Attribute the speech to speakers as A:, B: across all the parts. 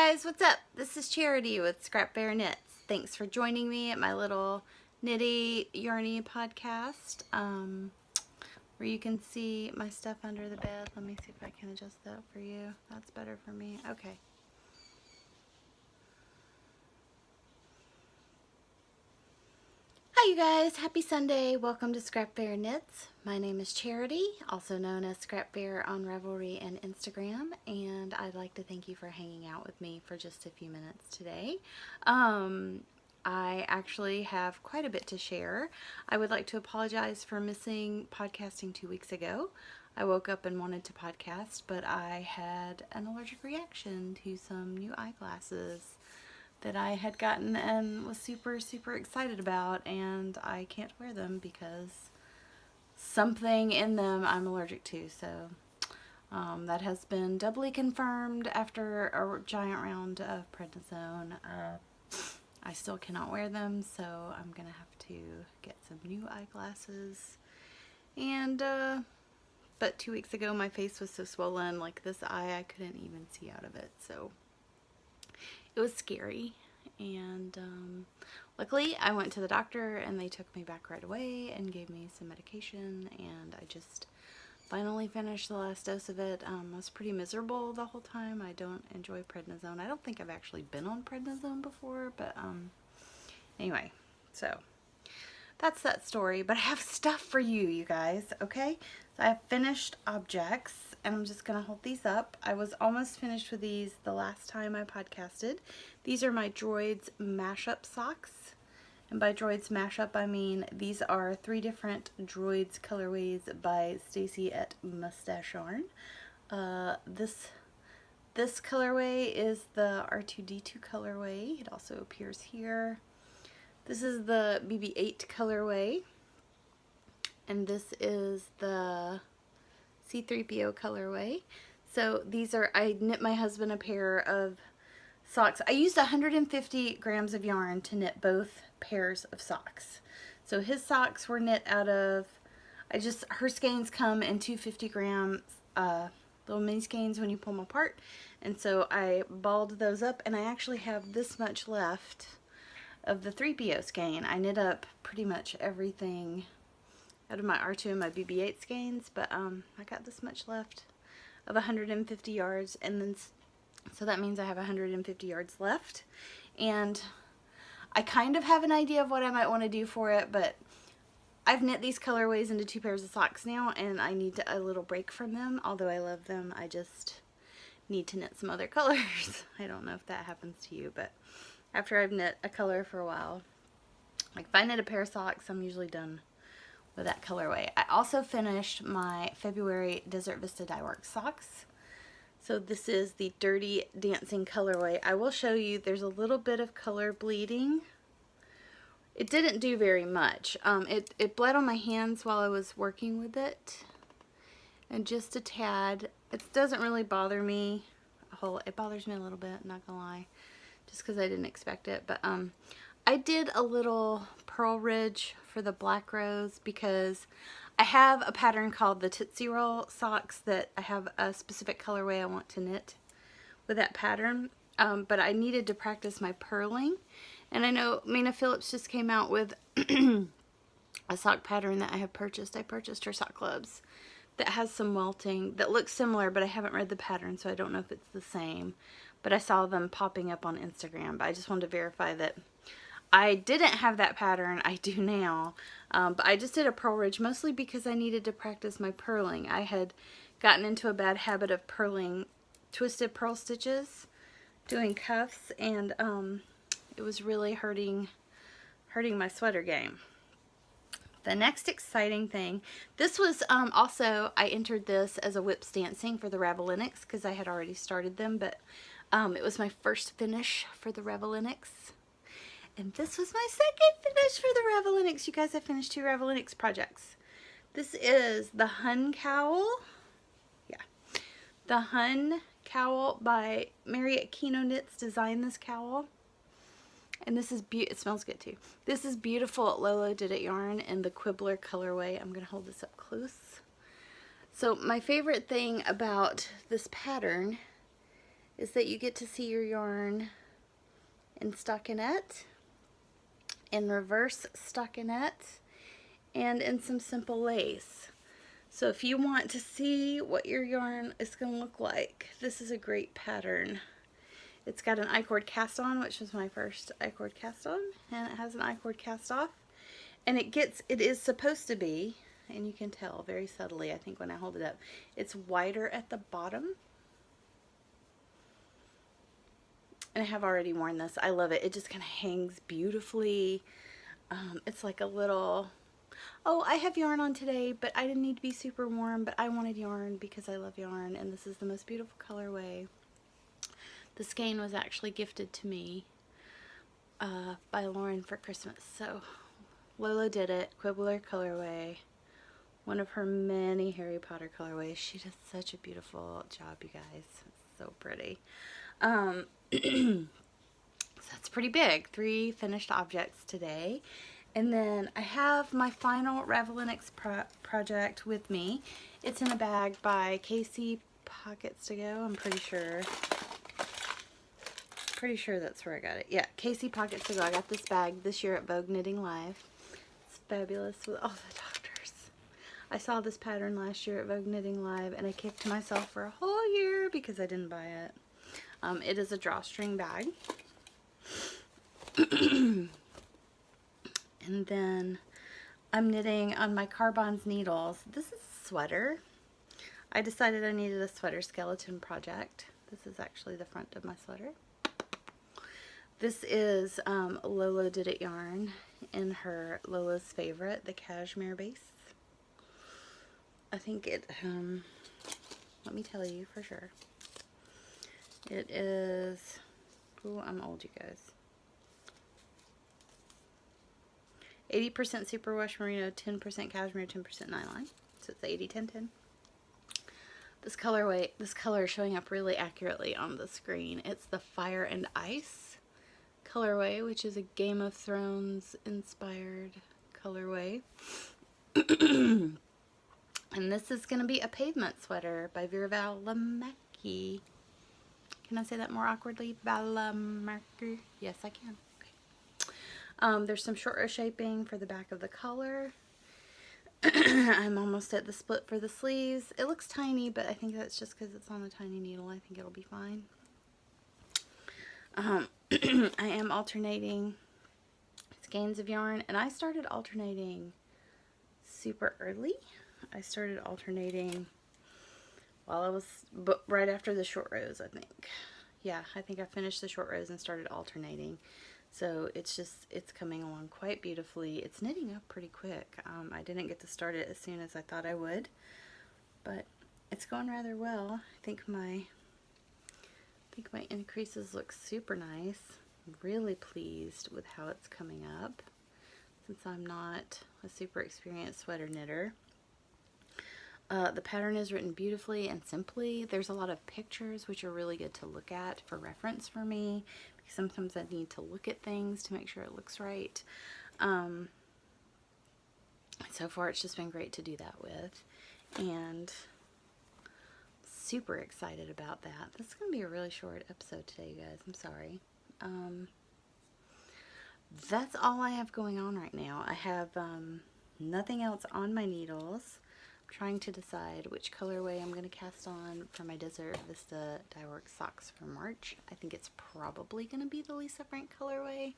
A: guys, what's up? This is Charity with ScrapFaire Knits. Thanks for joining me at my little knitty, yarny podcast, where you can see my stuff under the bed. Let me see if I can adjust that for you. That's better for me. Okay. Hi you guys, happy Sunday. Welcome to ScrapFaire Knits. My name is Charity, also known as ScrapFaire on Ravelry and Instagram, and I'd like to thank you for hanging out with me for just a few minutes today. I actually have quite a bit to share. I would like to apologize for missing podcasting 2 weeks ago. I woke up and wanted to podcast, but I had an allergic reaction to some new eyeglasses that I had gotten and was super excited about, and I can't wear them because something in them I'm allergic to. So that has been doubly confirmed after a giant round of prednisone. I still cannot wear them, so I'm gonna have to get some new eyeglasses. And but 2 weeks ago my face was so swollen, like this eye I couldn't even see out of it, so it was scary. And luckily I went to the doctor and they took me back right away and gave me some medication, and I just finally finished the last dose of it. I was pretty miserable the whole time. I don't enjoy prednisone. I don't think I've actually been on prednisone before, but anyway, so that's that story. But I have stuff for you guys, okay? So I have finished objects, and I'm just gonna hold these up. I was almost finished with these the last time I podcasted. These are my Droids mashup socks. And by Droids mashup, I mean these are 3 different Droids colorways by Stacy at Mustache Yarn. This colorway is the R2D2 colorway. It also appears here. This is the BB8 colorway. And this is the C3PO colorway. So these are, I knit my husband a pair of socks. I used 150 grams of yarn to knit both pairs of socks. So his socks were knit out of, her skeins come in 250 gram little mini skeins when you pull them apart. And so I balled those up, and I actually have this much left of the 3PO skein. I knit up pretty much everything out of my R2 and my BB8 skeins, but I got this much left of 150 yards, and then so that means I have 150 yards left, and I kind of have an idea of what I might want to do for it, but I've knit these colorways into 2 pairs of socks now, and I need a little break from them. Although I love them, I just need to knit some other colors. I don't know if that happens to you, but after I've knit a color for a while, like if I knit a pair of socks, I'm usually done with that colorway. I also finished my February Desert Vista Dyeworks socks. So this is the Dirty Dancing colorway. I will show you, there's a little bit of color bleeding. It didn't do very much. It bled on my hands while I was working with it, and just a tad. It doesn't really bother me a whole. It bothers me a little bit, not gonna lie, just because I didn't expect it. But I did a little purl ridge for the black rose because I have a pattern called the Tootsie Roll socks that I have a specific colorway I want to knit with that pattern, but I needed to practice my purling. And I know Mina Phillips just came out with a sock pattern that I have purchased. I purchased her sock clubs that has some welting that looks similar, but I haven't read the pattern, so I don't know if it's the same. But I saw them popping up on Instagram, but I just wanted to verify that I didn't have that pattern. I do now, but I just did a purl ridge mostly because I needed to practice my purling. I had gotten into a bad habit of purling twisted purl stitches doing cuffs, and it was really hurting my sweater game. The next exciting thing, this was also, I entered this as a whips dancing for the Ravelry because I had already started them, but it was my first finish for the Ravelry. And this was my second finish for the Ravelry. You guys, I finished 2 Ravelry projects. This is the Hun Cowl. Yeah. The Hun Cowl by Marriott Kino Knits designed this cowl. And this is it smells good too. This is beautiful Lolo Did It yarn in the Quibbler colorway. I'm going to hold this up close. So my favorite thing about this pattern is that you get to see your yarn in stockinette, in reverse stockinette, and in some simple lace. So if you want to see what your yarn is going to look like, this is a great pattern. It's got an I-cord cast on, which was my first I-cord cast on, and it has an I-cord cast off. And it is supposed to be, and you can tell very subtly, I think, when I hold it up, it's wider at the bottom. And I have already worn this. I love it. It just kind of hangs beautifully. It's like a little, oh, I have yarn on today, but I didn't need to be super warm, but I wanted yarn because I love yarn, and this is the most beautiful colorway. The skein was actually gifted to me by Lauren for Christmas. So Lola did it, Quibbler colorway, one of her many Harry Potter colorways. She does such a beautiful job, you guys. It's so pretty. So that's pretty big. 3 finished objects today. And then I have my final Ravelry Knits project with me. It's in a bag by Casey Pockets to Go. I'm pretty sure that's where I got it. Yeah, Casey Pockets to Go. I got this bag this year at Vogue Knitting Live. It's fabulous with all the doctors. I saw this pattern last year at Vogue Knitting Live, and I kicked myself for a whole year because I didn't buy it. It is a drawstring bag. And then I'm knitting on my Carbons needles. This is a sweater. I decided I needed a sweater skeleton project. This is actually the front of my sweater. This is Lola Did It yarn in her Lola's Favorite, the cashmere base. I think it, let me tell you for sure. It is, ooh, I'm old, you guys. 80% superwash merino, 10% cashmere, 10% nylon. So it's 80-10-10. This color is showing up really accurately on the screen. It's the Fire and Ice colorway, which is a Game of Thrones inspired colorway. And this is going to be a pavement sweater by Vera Valamaki. Can I say that more awkwardly? Valamaki? Yes, I can. Okay. There's some short row shaping for the back of the collar. I'm almost at the split for the sleeves. It looks tiny, but I think that's just because it's on a tiny needle. I think it'll be fine. I am alternating skeins of yarn, and I started alternating super early. I started alternating while I was, right after the short rows, I think. Yeah, I think I finished the short rows and started alternating. So it's coming along quite beautifully. It's knitting up pretty quick. I didn't get to start it as soon as I thought I would, but it's going rather well. I think my increases look super nice. I'm really pleased with how it's coming up, since I'm not a super experienced sweater knitter. The pattern is written beautifully and simply. There's a lot of pictures, which are really good to look at for reference for me, because sometimes I need to look at things to make sure it looks right. So far it's just been great to do that with, and super excited about that. This is going to be a really short episode today, you guys. I'm sorry. That's all I have going on right now. I have nothing else on my needles. I'm trying to decide which colorway I'm going to cast on for my Desert Vista Dyeworks socks for March. I think it's probably going to be the Lisa Frank colorway.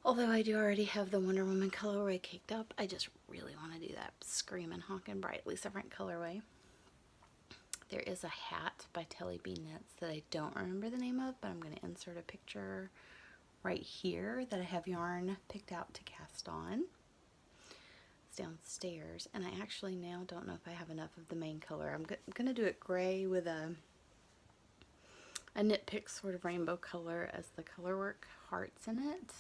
A: Although I do already have the Wonder Woman colorway caked up. I just really want to do that screaming, honking bright Lisa Frank colorway. There is a hat by Telly B Knits that I don't remember the name of, but I'm going to insert a picture right here that I have yarn picked out to cast on. It's downstairs, and I actually now don't know if I have enough of the main color. I'm going to do it gray with a Knit Pick sort of rainbow color as the colorwork hearts in it.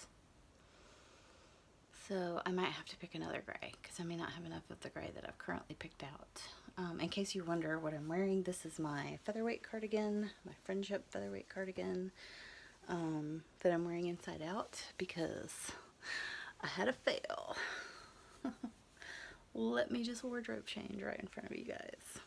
A: So I might have to pick another gray, because I may not have enough of the gray that I've currently picked out. In case you wonder what I'm wearing, this is my featherweight cardigan, my Friendship featherweight cardigan that I'm wearing inside out because I had a fail. Let me just wardrobe change right in front of you guys.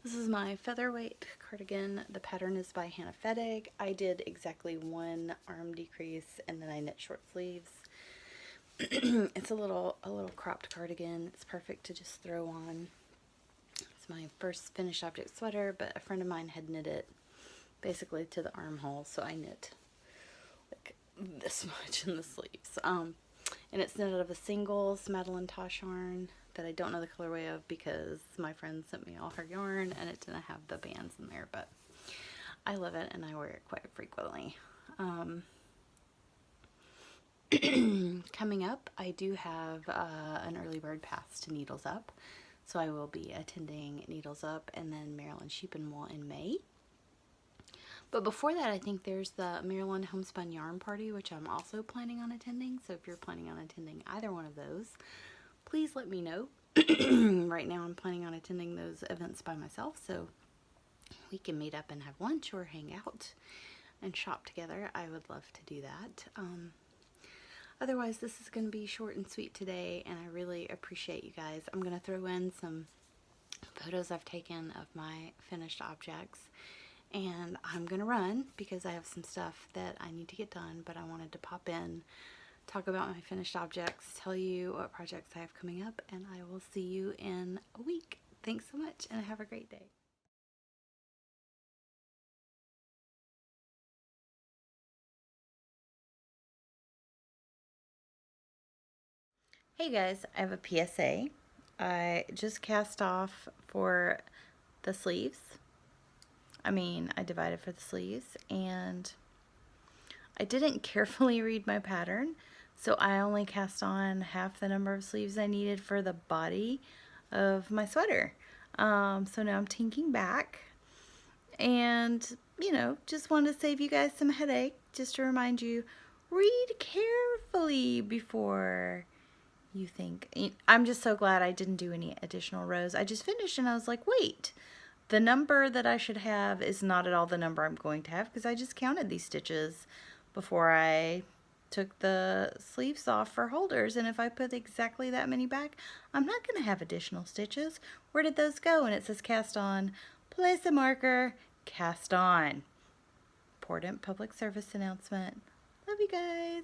A: This is my featherweight cardigan. The pattern is by Hannah Fettig. I did exactly one arm decrease and then I knit short sleeves. It's a little cropped cardigan. It's perfect to just throw on. It's my first finished object sweater, but a friend of mine had knit it basically to the armhole, so I knit like this much in the sleeves. And it's knit out of a singles Madeline Tosh yarn that I don't know the colorway of because my friend sent me all her yarn and it didn't have the bands in there, but I love it and I wear it quite frequently. Coming up, I do have an early bird pass to Needles Up, so I will be attending Needles Up and then Maryland Sheep and Wool in May. But before that, I think there's the Maryland Homespun Yarn Party, which I'm also planning on attending. So if you're planning on attending either one of those, please let me know. Right now I'm planning on attending those events by myself, so we can meet up and have lunch or hang out and shop together. I would love to do that. Otherwise, this is going to be short and sweet today, and I really appreciate you guys. I'm going to throw in some photos I've taken of my finished objects. And I'm going to run because I have some stuff that I need to get done, but I wanted to pop in, talk about my finished objects, tell you what projects I have coming up, and I will see you in a week. Thanks so much, and have a great day. Hey guys, I have a PSA. I just cast off for the sleeves. I divided for the sleeves, and I didn't carefully read my pattern, so I only cast on half the number of sleeves I needed for the body of my sweater. So now I'm tinking back, and just wanted to save you guys some headache, just to remind you, read carefully before you think. I'm just so glad I didn't do any additional rows. I just finished and I was like, wait, the number that I should have is not at all the number I'm going to have, because I just counted these stitches before I took the sleeves off for holders, and if I put exactly that many back, I'm not going to have additional stitches. Where did those go? And it says cast on. Place a marker, cast on. Important public service announcement. Love you guys.